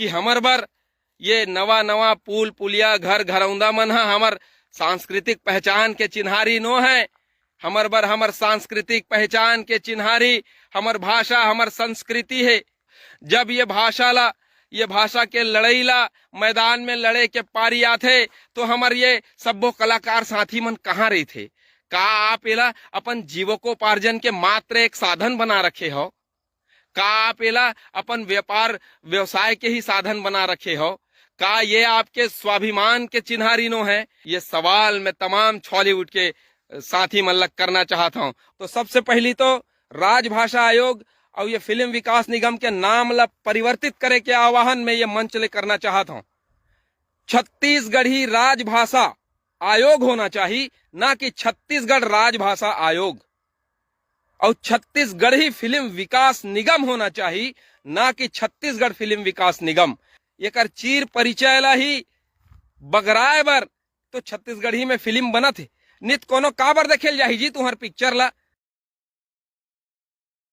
कि हमर बर ये नवा नवा पुल पुलिया घर घरौंदा मन हमर सांस्कृतिक पहचान के चिन्हारी नो है। हमर बर हमर सांस्कृतिक पहचान के चिन्हारी हमर भाषा हमर संस्कृति है। जब ये भाषा के लड़ाई ला मैदान में लड़े के पारी आथे तो हमर ये सब्बो कलाकार साथी मन कहाँ रही थे? का आप एला अपन जीवकोपार्जन के मात्र एक साधन बना रखे हो? का आप एला अपन व्यापार व्यवसाय के ही साधन बना रखे हो? का ये आपके स्वाभिमान के चिन्हारी नो है? ये सवाल मैं तमाम बॉलीवुड के साथी मन लग करना चाहता हूँ। तो सबसे पहली तो राजभाषा आयोग और ये फिल्म विकास निगम के नाम ला परिवर्तित करे के आह्वान में ये मंच ले करना चाहता हूँ। छत्तीसगढ़ी राजभाषा आयोग होना चाहिए, ना कि छत्तीसगढ़ राजभाषा आयोग। और छत्तीसगढ़ी फिल्म विकास निगम होना चाहिए, ना कि छत्तीसगढ़ फिल्म विकास निगम। एकर चीर परिचय ला ही बगराए बर तो छत्तीसगढ़ी में फिल्म बनत है। नित कोनो काबर देखेल जाही जी तुहर पिक्चर ला?